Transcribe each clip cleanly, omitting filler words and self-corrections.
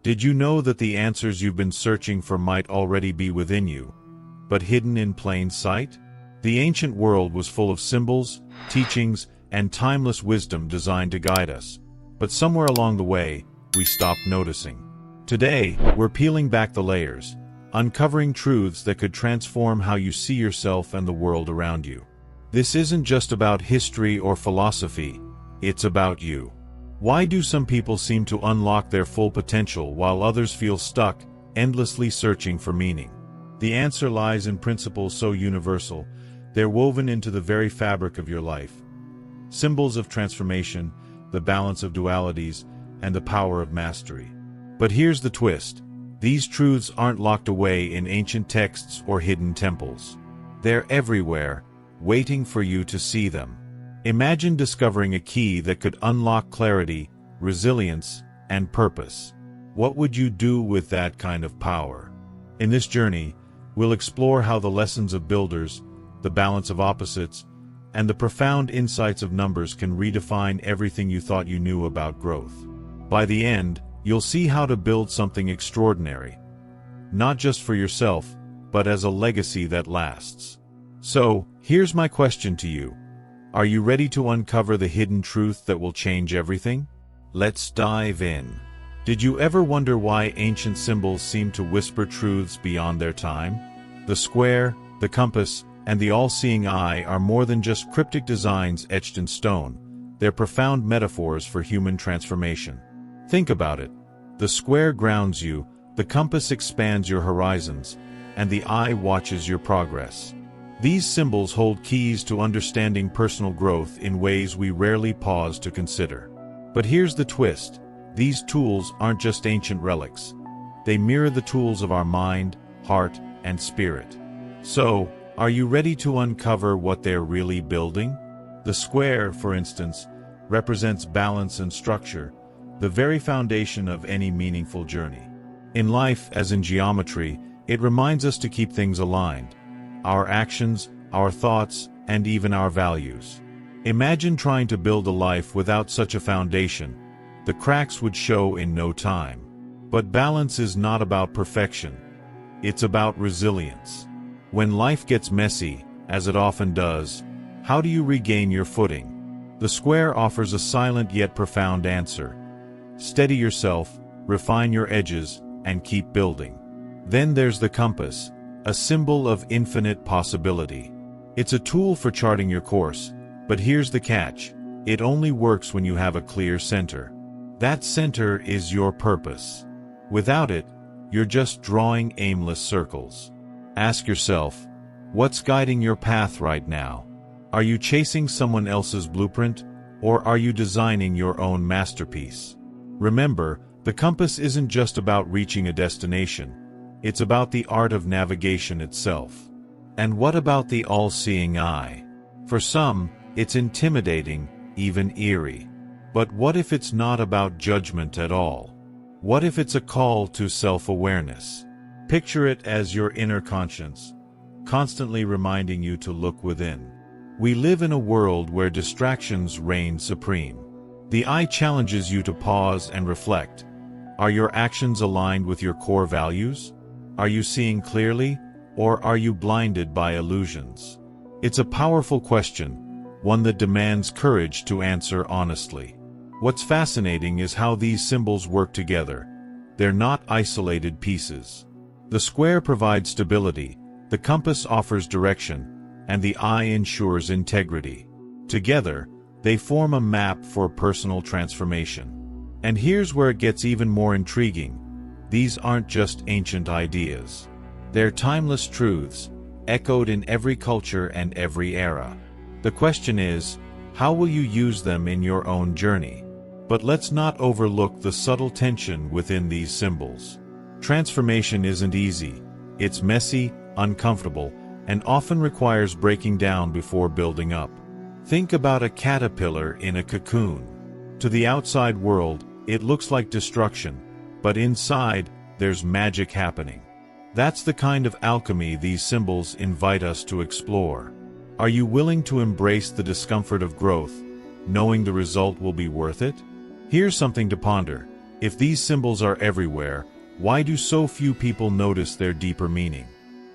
Did you know that the answers you've been searching for might already be within you, but hidden in plain sight? The ancient world was full of symbols, teachings, and timeless wisdom designed to guide us. But somewhere along the way, we stopped noticing. Today, we're peeling back the layers, uncovering truths that could transform how you see yourself and the world around you. This isn't just about history or philosophy, it's about you. Why do some people seem to unlock their full potential while others feel stuck, endlessly searching for meaning? The answer lies in principles so universal, they're woven into the very fabric of your life. Symbols of transformation, the balance of dualities, and the power of mastery. But here's the twist. These truths aren't locked away in ancient texts or hidden temples. They're everywhere, waiting for you to see them. Imagine discovering a key that could unlock clarity, resilience, and purpose. What would you do with that kind of power? In this journey, we'll explore how the lessons of builders, the balance of opposites, and the profound insights of numbers can redefine everything you thought you knew about growth. By the end, you'll see how to build something extraordinary, not just for yourself, but as a legacy that lasts. So, here's my question to you. Are you ready to uncover the hidden truth that will change everything? Let's dive in. Did you ever wonder why ancient symbols seem to whisper truths beyond their time? The square, the compass, and the all-seeing eye are more than just cryptic designs etched in stone. They're profound metaphors for human transformation. Think about it. The square grounds you, the compass expands your horizons, and the eye watches your progress. These symbols hold keys to understanding personal growth in ways we rarely pause to consider. But here's the twist. These tools aren't just ancient relics. They mirror the tools of our mind, heart, and spirit. So, are you ready to uncover what they're really building? The square, for instance, represents balance and structure, the very foundation of any meaningful journey. In life, as in geometry, it reminds us to keep things aligned. Our actions, our thoughts, and even our values. Imagine trying to build a life without such a foundation. The cracks would show in no time. But balance is not about perfection. It's about resilience. When life gets messy, as it often does, how do you regain your footing? The square offers a silent yet profound answer. Steady yourself, refine your edges, and keep building. Then there's the compass, a symbol of infinite possibility. It's a tool for charting your course, but here's the catch. It only works when you have a clear center. That center is your purpose. Without it, you're just drawing aimless circles. Ask yourself, what's guiding your path right now? Are you chasing someone else's blueprint, or are you designing your own masterpiece? Remember, the compass isn't just about reaching a destination. It's about the art of navigation itself. And what about the all-seeing eye? For some, it's intimidating, even eerie. But what if it's not about judgment at all? What if it's a call to self-awareness? Picture it as your inner conscience, constantly reminding you to look within. We live in a world where distractions reign supreme. The eye challenges you to pause and reflect. Are your actions aligned with your core values? Are you seeing clearly, or are you blinded by illusions? It's a powerful question, one that demands courage to answer honestly. What's fascinating is how these symbols work together. They're not isolated pieces. The square provides stability, the compass offers direction, and the eye ensures integrity. Together, they form a map for personal transformation. And here's where it gets even more intriguing. These aren't just ancient ideas. They're timeless truths, echoed in every culture and every era. The question is, how will you use them in your own journey? But let's not overlook the subtle tension within these symbols. Transformation isn't easy. It's messy, uncomfortable, and often requires breaking down before building up. Think about a caterpillar in a cocoon. To the outside world, it looks like destruction, but inside, there's magic happening. That's the kind of alchemy these symbols invite us to explore. Are you willing to embrace the discomfort of growth, knowing the result will be worth it? Here's something to ponder. If these symbols are everywhere, why do so few people notice their deeper meaning?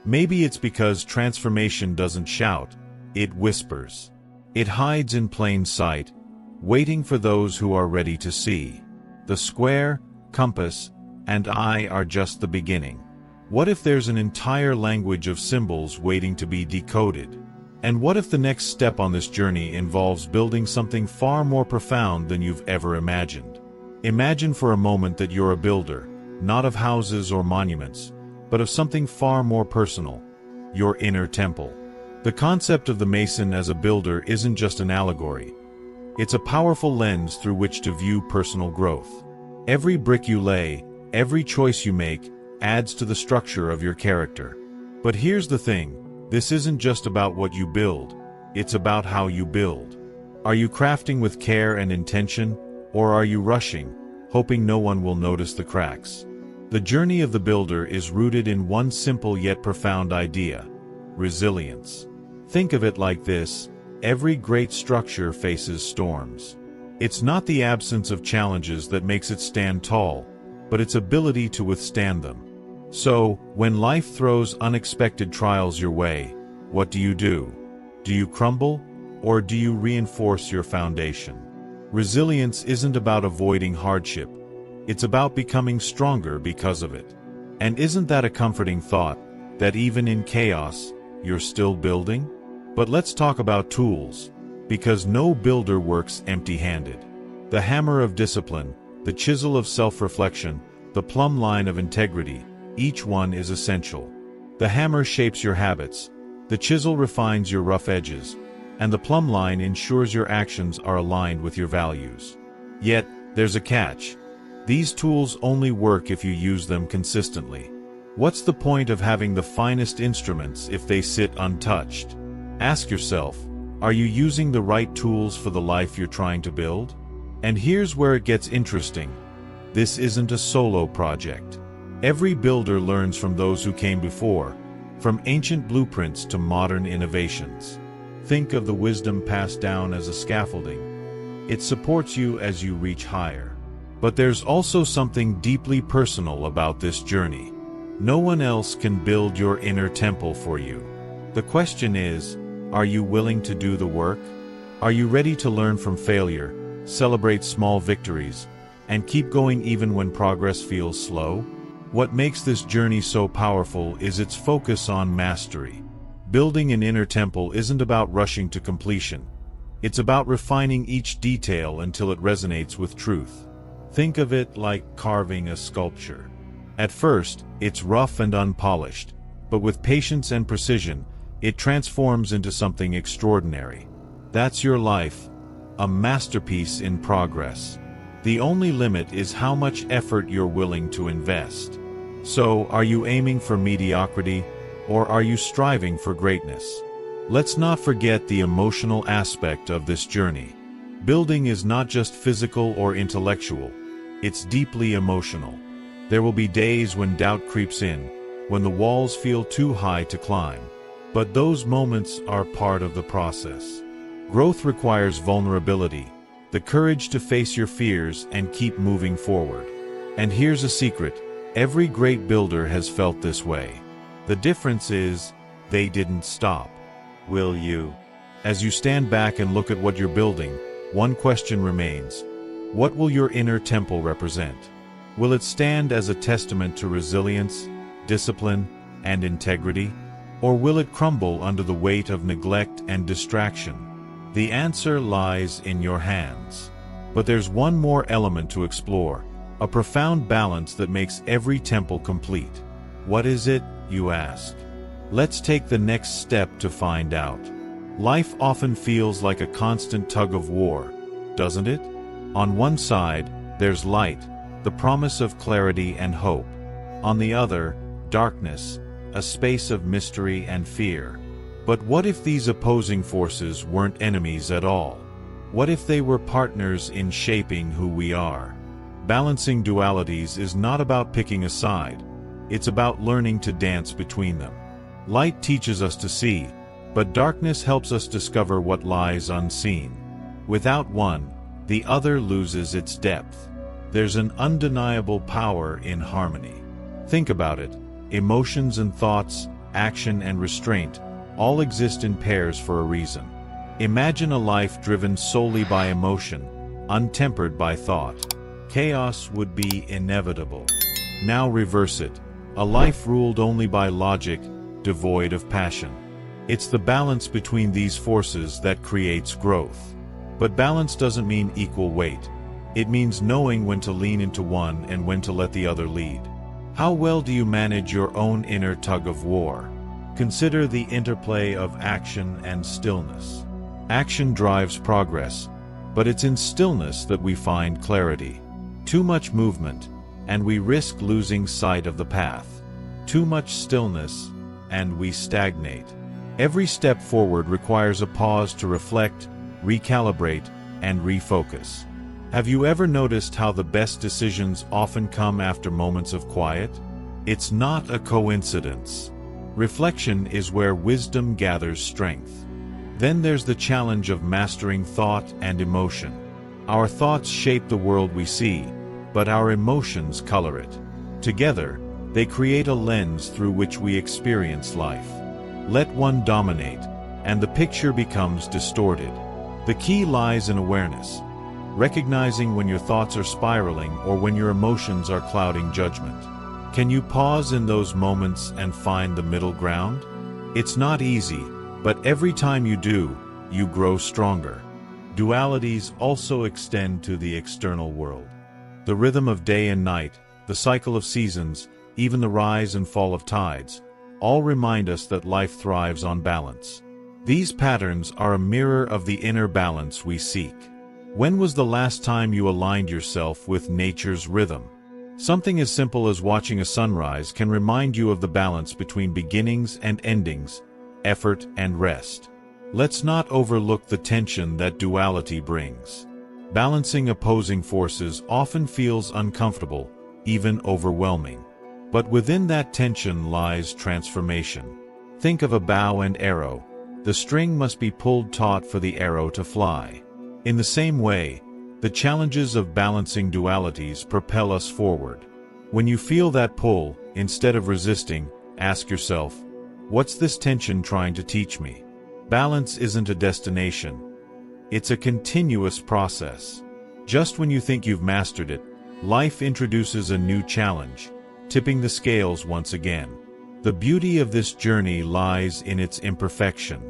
Maybe it's because transformation doesn't shout, it whispers. It hides in plain sight, waiting for those who are ready to see. The square, compass, and eye are just the beginning. What if there's an entire language of symbols waiting to be decoded? And what if the next step on this journey involves building something far more profound than you've ever imagined? Imagine for a moment that you're a builder, not of houses or monuments, but of something far more personal, your inner temple. The concept of the mason as a builder isn't just an allegory. It's a powerful lens through which to view personal growth. Every brick you lay, every choice you make, adds to the structure of your character. But here's the thing, this isn't just about what you build, it's about how you build. Are you crafting with care and intention, or are you rushing, hoping no one will notice the cracks? The journey of the builder is rooted in one simple yet profound idea: resilience. Think of it like this: every great structure faces storms. It's not the absence of challenges that makes it stand tall, but its ability to withstand them. So, when life throws unexpected trials your way, what do? Do you crumble, or do you reinforce your foundation? Resilience isn't about avoiding hardship. It's about becoming stronger because of it. And isn't that a comforting thought, that even in chaos, you're still building? But let's talk about tools, because no builder works empty-handed. The hammer of discipline, the chisel of self-reflection, the plumb line of integrity, each one is essential. The hammer shapes your habits, the chisel refines your rough edges, and the plumb line ensures your actions are aligned with your values. Yet, there's a catch. These tools only work if you use them consistently. What's the point of having the finest instruments if they sit untouched? Ask yourself, are you using the right tools for the life you're trying to build? And here's where it gets interesting. This isn't a solo project. Every builder learns from those who came before, from ancient blueprints to modern innovations. Think of the wisdom passed down as a scaffolding. It supports you as you reach higher. But there's also something deeply personal about this journey. No one else can build your inner temple for you. The question is, are you willing to do the work? Are you ready to learn from failure, celebrate small victories, and keep going even when progress feels slow? What makes this journey so powerful is its focus on mastery. Building an inner temple isn't about rushing to completion. It's about refining each detail until it resonates with truth. Think of it like carving a sculpture. At first, it's rough and unpolished, but with patience and precision, it transforms into something extraordinary. That's your life, a masterpiece in progress. The only limit is how much effort you're willing to invest. So, are you aiming for mediocrity, or are you striving for greatness? Let's not forget the emotional aspect of this journey. Building is not just physical or intellectual, it's deeply emotional. There will be days when doubt creeps in, when the walls feel too high to climb. But those moments are part of the process. Growth requires vulnerability, the courage to face your fears and keep moving forward. And here's a secret, every great builder has felt this way. The difference is, they didn't stop. Will you? As you stand back and look at what you're building, one question remains. What will your inner temple represent? Will it stand as a testament to resilience, discipline, and integrity? Or will it crumble under the weight of neglect and distraction? The answer lies in your hands. But there's one more element to explore, a profound balance that makes every temple complete. What is it, you ask? Let's take the next step to find out. Life often feels like a constant tug of war, doesn't it? On one side, there's light, the promise of clarity and hope. On the other, darkness, a space of mystery and fear. But what if these opposing forces weren't enemies at all? What if they were partners in shaping who we are? Balancing dualities is not about picking a side. It's about learning to dance between them. Light teaches us to see, but darkness helps us discover what lies unseen. Without one, the other loses its depth. There's an undeniable power in harmony. Think about it. Emotions and thoughts, action and restraint, all exist in pairs for a reason. Imagine a life driven solely by emotion, untempered by thought. Chaos would be inevitable. Now reverse it. A life ruled only by logic, devoid of passion. It's the balance between these forces that creates growth. But balance doesn't mean equal weight. It means knowing when to lean into one and when to let the other lead. How well do you manage your own inner tug of war? Consider the interplay of action and stillness. Action drives progress, but it's in stillness that we find clarity. Too much movement, and we risk losing sight of the path. Too much stillness, and we stagnate. Every step forward requires a pause to reflect, recalibrate, and refocus. Have you ever noticed how the best decisions often come after moments of quiet? It's not a coincidence. Reflection is where wisdom gathers strength. Then there's the challenge of mastering thought and emotion. Our thoughts shape the world we see, but our emotions color it. Together, they create a lens through which we experience life. Let one dominate, and the picture becomes distorted. The key lies in awareness, recognizing when your thoughts are spiraling or when your emotions are clouding judgment. Can you pause in those moments and find the middle ground? It's not easy, but every time you do, you grow stronger. Dualities also extend to the external world. The rhythm of day and night, the cycle of seasons, even the rise and fall of tides, all remind us that life thrives on balance. These patterns are a mirror of the inner balance we seek. When was the last time you aligned yourself with nature's rhythm? Something as simple as watching a sunrise can remind you of the balance between beginnings and endings, effort and rest. Let's not overlook the tension that duality brings. Balancing opposing forces often feels uncomfortable, even overwhelming. But within that tension lies transformation. Think of a bow and arrow. The string must be pulled taut for the arrow to fly. In the same way, the challenges of balancing dualities propel us forward. When you feel that pull, instead of resisting, ask yourself, what's this tension trying to teach me? Balance isn't a destination. It's a continuous process. Just when you think you've mastered it, life introduces a new challenge, tipping the scales once again. The beauty of this journey lies in its imperfection.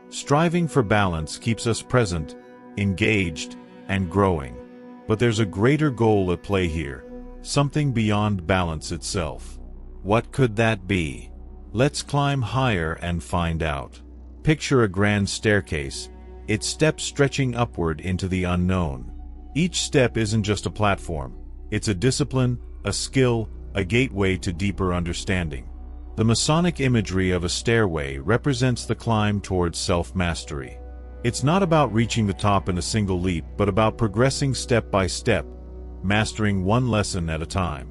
Striving for balance keeps us present, engaged, and growing. But there's a greater goal at play here, something beyond balance itself. What could that be? Let's climb higher and find out. Picture a grand staircase, its steps stretching upward into the unknown. Each step isn't just a platform, it's a discipline, a skill, a gateway to deeper understanding. The Masonic imagery of a stairway represents the climb towards self-mastery. It's not about reaching the top in a single leap, but about progressing step by step, mastering one lesson at a time.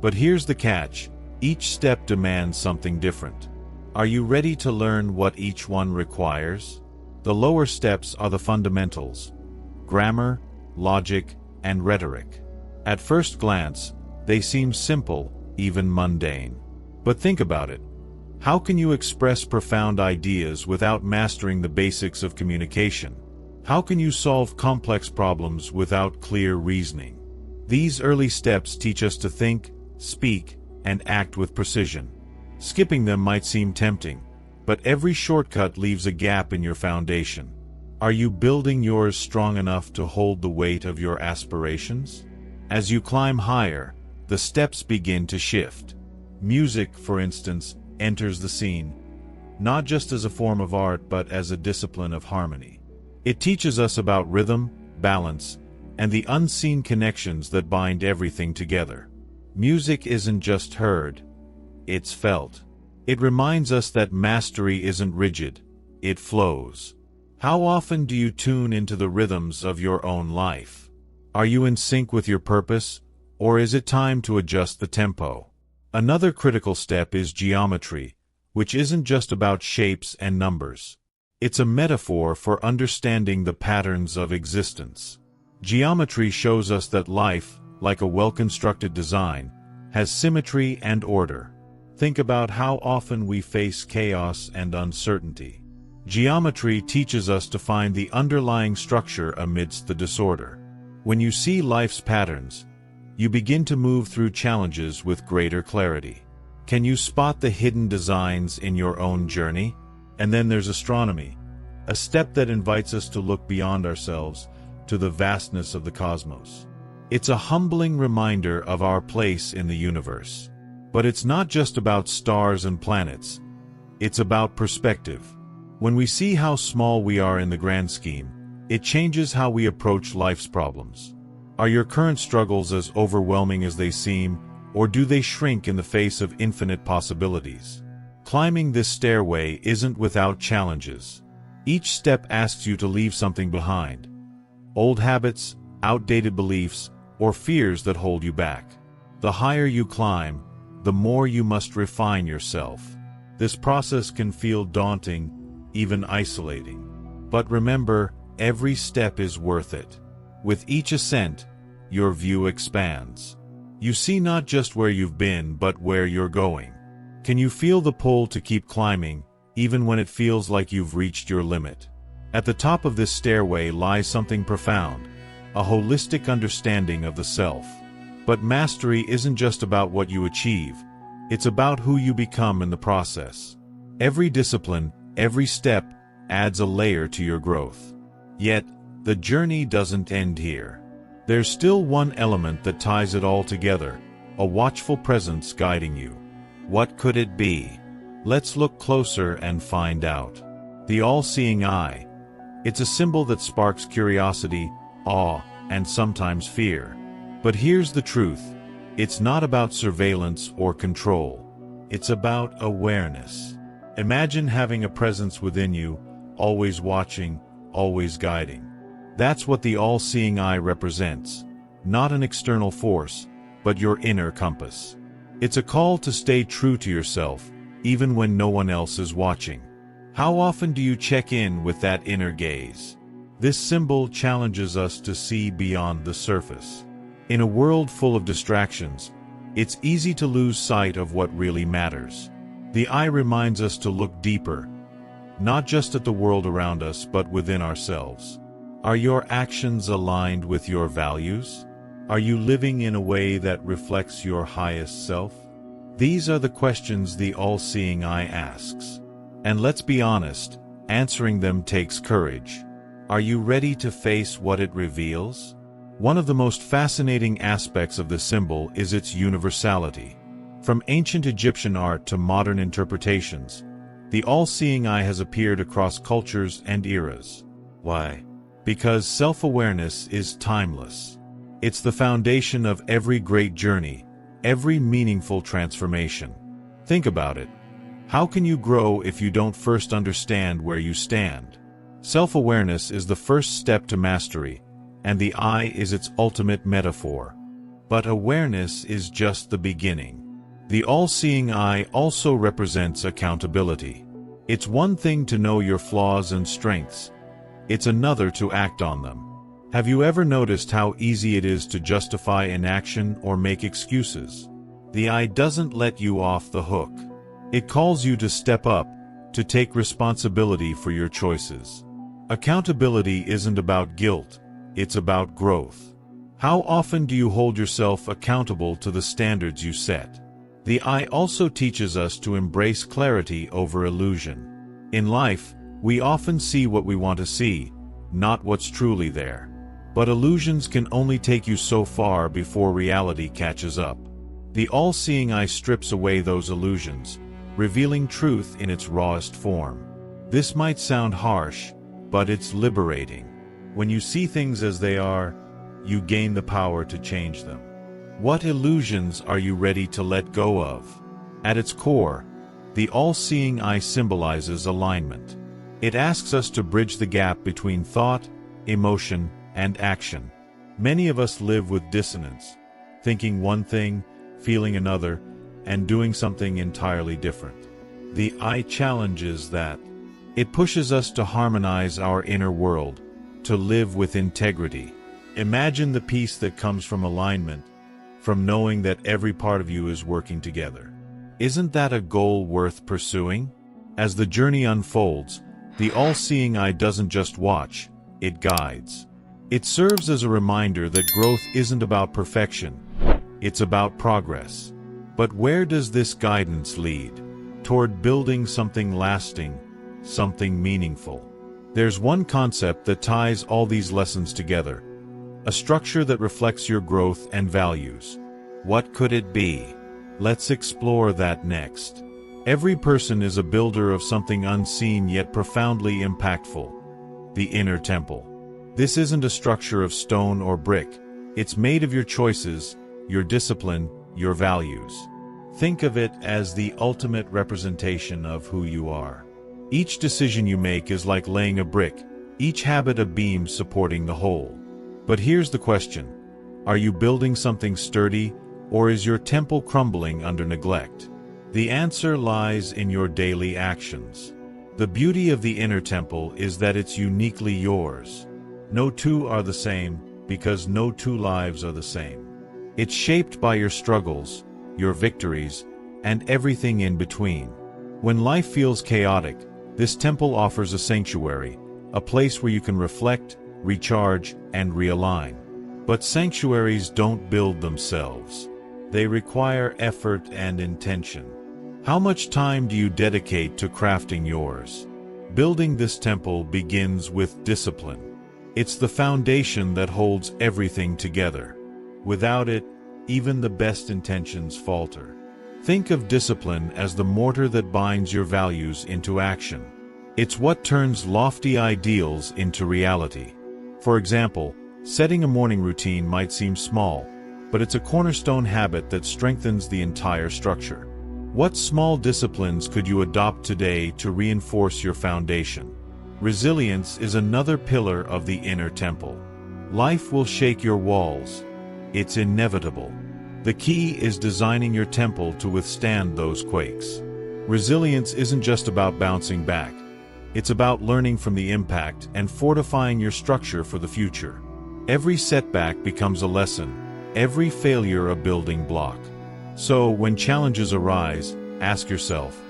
But here's the catch: each step demands something different. Are you ready to learn what each one requires? The lower steps are the fundamentals: grammar, logic, and rhetoric. At first glance, they seem simple, even mundane. But think about it. How can you express profound ideas without mastering the basics of communication? How can you solve complex problems without clear reasoning? These early steps teach us to think, speak, and act with precision. Skipping them might seem tempting, but every shortcut leaves a gap in your foundation. Are you building yours strong enough to hold the weight of your aspirations? As you climb higher, the steps begin to shift. Music, for instance, enters the scene, not just as a form of art but as a discipline of harmony. It teaches us about rhythm, balance, and the unseen connections that bind everything together. Music isn't just heard, it's felt. It reminds us that mastery isn't rigid, it flows. How often do you tune into the rhythms of your own life? Are you in sync with your purpose, or is it time to adjust the tempo? Another critical step is geometry, which isn't just about shapes and numbers. It's a metaphor for understanding the patterns of existence. Geometry shows us that life, like a well-constructed design, has symmetry and order. Think about how often we face chaos and uncertainty. Geometry teaches us to find the underlying structure amidst the disorder. When you see life's patterns, you begin to move through challenges with greater clarity. Can you spot the hidden designs in your own journey? And then there's astronomy, a step that invites us to look beyond ourselves to the vastness of the cosmos. It's a humbling reminder of our place in the universe. But it's not just about stars and planets. It's about perspective. When we see how small we are in the grand scheme, it changes how we approach life's problems. Are your current struggles as overwhelming as they seem, or do they shrink in the face of infinite possibilities? Climbing this stairway isn't without challenges. Each step asks you to leave something behind. Old habits, outdated beliefs, or fears that hold you back. The higher you climb, the more you must refine yourself. This process can feel daunting, even isolating. But remember, every step is worth it. With each ascent, your view expands. You see not just where you've been, but where you're going. Can you feel the pull to keep climbing, even when it feels like you've reached your limit? At the top of this stairway lies something profound, a holistic understanding of the self. But mastery isn't just about what you achieve, it's about who you become in the process. Every discipline, every step, adds a layer to your growth. Yet, the journey doesn't end here. There's still one element that ties it all together, a watchful presence guiding you. What could it be? Let's look closer and find out. The all-seeing eye. It's a symbol that sparks curiosity, awe, and sometimes fear. But here's the truth. It's not about surveillance or control. It's about awareness. Imagine having a presence within you, always watching, always guiding. That's what the all-seeing eye represents. Not an external force, but your inner compass. It's a call to stay true to yourself, even when no one else is watching. How often do you check in with that inner gaze? This symbol challenges us to see beyond the surface. In a world full of distractions, it's easy to lose sight of what really matters. The eye reminds us to look deeper, not just at the world around us, but within ourselves. Are your actions aligned with your values? Are you living in a way that reflects your highest self? These are the questions the all-seeing eye asks. And let's be honest, answering them takes courage. Are you ready to face what it reveals? One of the most fascinating aspects of the symbol is its universality. From ancient Egyptian art to modern interpretations, the all-seeing eye has appeared across cultures and eras. Why? Because self-awareness is timeless. It's the foundation of every great journey, every meaningful transformation. Think about it. How can you grow if you don't first understand where you stand? Self-awareness is the first step to mastery, and the eye is its ultimate metaphor. But awareness is just the beginning. The all-seeing eye also represents accountability. It's one thing to know your flaws and strengths. It's another to act on them. Have you ever noticed how easy it is to justify inaction or make excuses? The eye doesn't let you off the hook. It calls you to step up, to take responsibility for your choices. Accountability isn't about guilt, it's about growth. How often do you hold yourself accountable to the standards you set? The eye also teaches us to embrace clarity over illusion. In life, we often see what we want to see, not what's truly there. But illusions can only take you so far before reality catches up. The all-seeing eye strips away those illusions, revealing truth in its rawest form. This might sound harsh, but it's liberating. When you see things as they are, you gain the power to change them. What illusions are you ready to let go of? At its core, the all-seeing eye symbolizes alignment. It asks us to bridge the gap between thought, emotion, and action. Many of us live with dissonance, thinking one thing, feeling another, and doing something entirely different. The eye challenges that. It pushes us to harmonize our inner world, to live with integrity. Imagine the peace that comes from alignment, from knowing that every part of you is working together. Isn't that a goal worth pursuing? As the journey unfolds, the all-seeing eye doesn't just watch, it guides. It serves as a reminder that growth isn't about perfection, it's about progress. But where does this guidance lead? Toward building something lasting, something meaningful. There's one concept that ties all these lessons together. A structure that reflects your growth and values. What could it be? Let's explore that next. Every person is a builder of something unseen yet profoundly impactful. The inner temple. This isn't a structure of stone or brick. It's made of your choices, your discipline, your values. Think of it as the ultimate representation of who you are. Each decision you make is like laying a brick, each habit a beam supporting the whole. But here's the question. Are you building something sturdy, or is your temple crumbling under neglect? The answer lies in your daily actions. The beauty of the inner temple is that it's uniquely yours. No two are the same, because no two lives are the same. It's shaped by your struggles, your victories, and everything in between. When life feels chaotic, this temple offers a sanctuary, a place where you can reflect, recharge, and realign. But sanctuaries don't build themselves. They require effort and intention. How much time do you dedicate to crafting yours? Building this temple begins with discipline. It's the foundation that holds everything together. Without it, even the best intentions falter. Think of discipline as the mortar that binds your values into action. It's what turns lofty ideals into reality. For example, setting a morning routine might seem small, but it's a cornerstone habit that strengthens the entire structure. What small disciplines could you adopt today to reinforce your foundation? Resilience is another pillar of the inner temple. Life will shake your walls. It's inevitable. The key is designing your temple to withstand those quakes. Resilience isn't just about bouncing back. It's about learning from the impact and fortifying your structure for the future. Every setback becomes a lesson, every failure a building block. So, when challenges arise, ask yourself,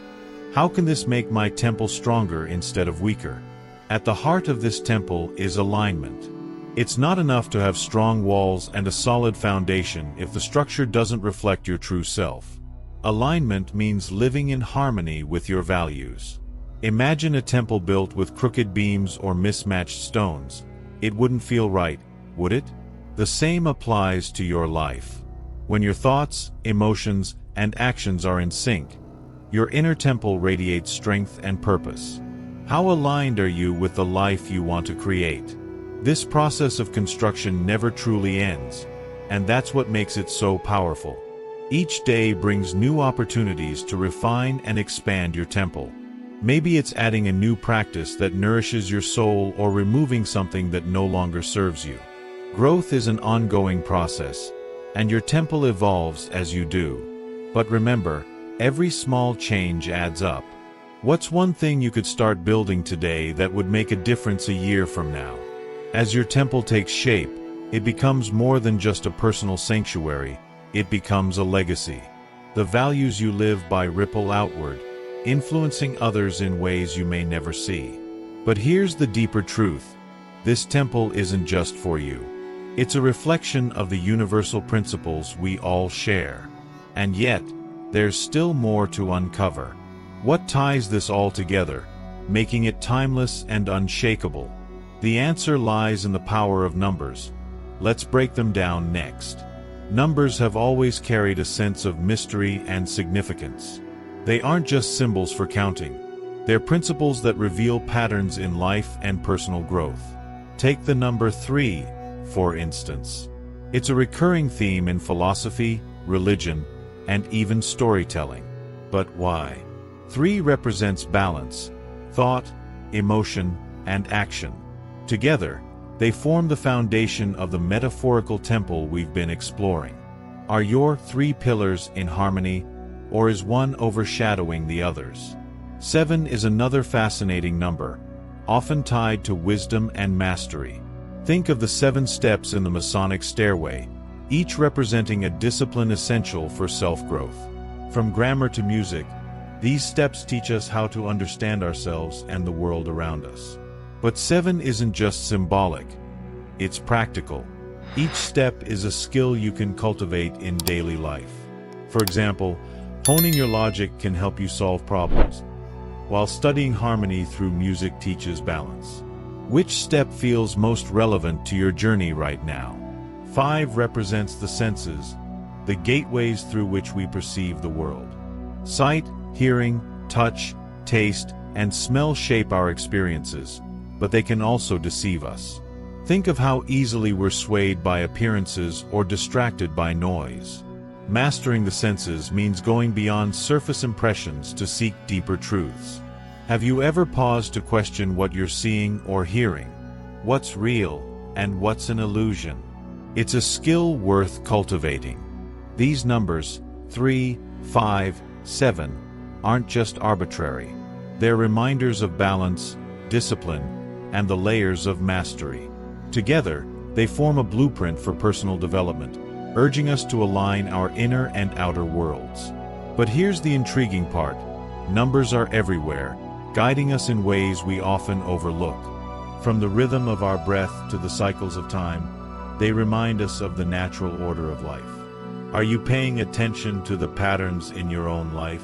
how can this make my temple stronger instead of weaker? At the heart of this temple is alignment. It's not enough to have strong walls and a solid foundation if the structure doesn't reflect your true self. Alignment means living in harmony with your values. Imagine a temple built with crooked beams or mismatched stones. It wouldn't feel right, would it? The same applies to your life. When your thoughts, emotions, and actions are in sync, your inner temple radiates strength and purpose. How aligned are you with the life you want to create? This process of construction never truly ends, and that's what makes it so powerful. Each day brings new opportunities to refine and expand your temple. Maybe it's adding a new practice that nourishes your soul or removing something that no longer serves you. Growth is an ongoing process, and your temple evolves as you do. But remember, every small change adds up. What's one thing you could start building today that would make a difference a year from now? As your temple takes shape, it becomes more than just a personal sanctuary, it becomes a legacy. The values you live by ripple outward, influencing others in ways you may never see. But here's the deeper truth. This temple isn't just for you. It's a reflection of the universal principles we all share. And yet, there's still more to uncover. What ties this all together, making it timeless and unshakable? The answer lies in the power of numbers. Let's break them down next. Numbers have always carried a sense of mystery and significance. They aren't just symbols for counting. They're principles that reveal patterns in life and personal growth. Take the number 3, for instance. It's a recurring theme in philosophy, religion, and even storytelling. But why? 3 represents balance, thought, emotion, and action. Together, they form the foundation of the metaphorical temple we've been exploring. Are your 3 pillars in harmony, or is one overshadowing the others? 7 is another fascinating number, often tied to wisdom and mastery. Think of the 7 steps in the Masonic stairway. each representing a discipline essential for self-growth. From grammar to music, these steps teach us how to understand ourselves and the world around us. But 7 isn't just symbolic, it's practical. Each step is a skill you can cultivate in daily life. For example, honing your logic can help you solve problems, while studying harmony through music teaches balance. Which step feels most relevant to your journey right now? 5 represents the senses, the gateways through which we perceive the world. Sight, hearing, touch, taste, and smell shape our experiences, but they can also deceive us. Think of how easily we're swayed by appearances or distracted by noise. Mastering the senses means going beyond surface impressions to seek deeper truths. Have you ever paused to question what you're seeing or hearing? What's real and what's an illusion? It's a skill worth cultivating. These numbers, 3, 5, 7, aren't just arbitrary. They're reminders of balance, discipline, and the layers of mastery. Together, they form a blueprint for personal development, urging us to align our inner and outer worlds. But here's the intriguing part. Numbers are everywhere, guiding us in ways we often overlook. From the rhythm of our breath to the cycles of time, they remind us of the natural order of life. Are you paying attention to the patterns in your own life?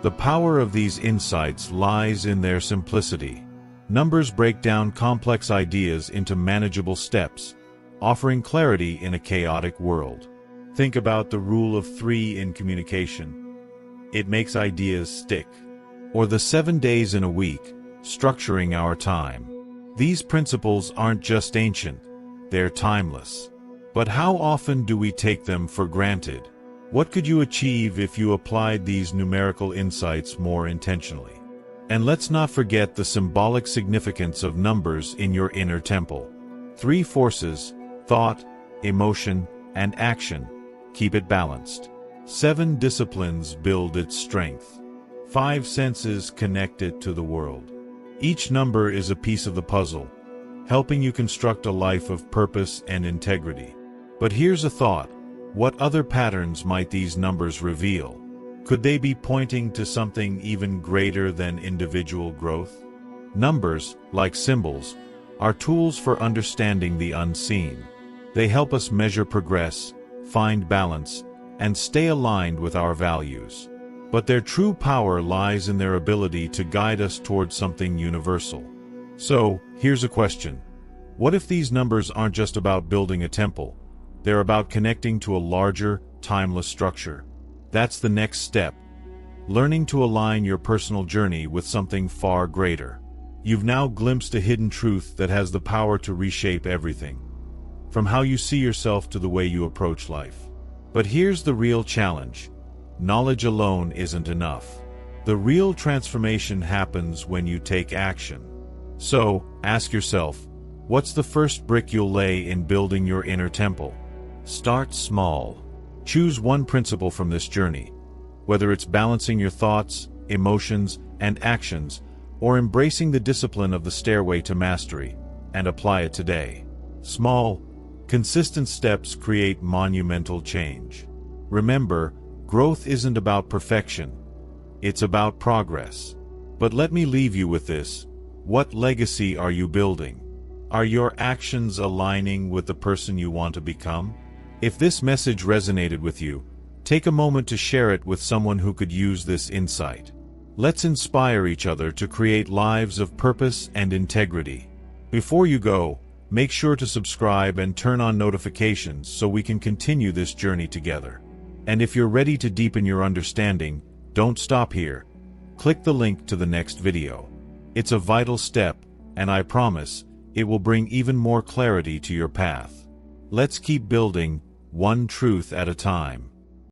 The power of these insights lies in their simplicity. Numbers break down complex ideas into manageable steps, offering clarity in a chaotic world. Think about the rule of 3 in communication. It makes ideas stick. Or the 7 days in a week, structuring our time. These principles aren't just ancient, they're timeless. But how often do we take them for granted? What could you achieve if you applied these numerical insights more intentionally? And let's not forget the symbolic significance of numbers in your inner temple. 3 forces, thought, emotion, and action, keep it balanced. 7 disciplines build its strength. 5 senses connect it to the world. Each number is a piece of the puzzle, helping you construct a life of purpose and integrity. But here's a thought. What other patterns might these numbers reveal? Could they be pointing to something even greater than individual growth? Numbers, like symbols, are tools for understanding the unseen. They help us measure progress, find balance, and stay aligned with our values. But their true power lies in their ability to guide us towards something universal. So, here's a question. What if these numbers aren't just about building a temple? They're about connecting to a larger, timeless structure. That's the next step. Learning to align your personal journey with something far greater. You've now glimpsed a hidden truth that has the power to reshape everything, from how you see yourself to the way you approach life. But here's the real challenge. Knowledge alone isn't enough. The real transformation happens when you take action. So, ask yourself, what's the first brick you'll lay in building your inner temple? Start small. Choose one principle from this journey, whether it's balancing your thoughts, emotions, and actions, or embracing the discipline of the stairway to mastery, and apply it today. Small, consistent steps create monumental change. Remember, growth isn't about perfection, it's about progress. But let me leave you with this. What legacy are you building? Are your actions aligning with the person you want to become? If this message resonated with you, take a moment to share it with someone who could use this insight. Let's inspire each other to create lives of purpose and integrity. Before you go, make sure to subscribe and turn on notifications so we can continue this journey together. And if you're ready to deepen your understanding, don't stop here. Click the link to the next video. It's a vital step, and I promise, it will bring even more clarity to your path. Let's keep building, one truth at a time.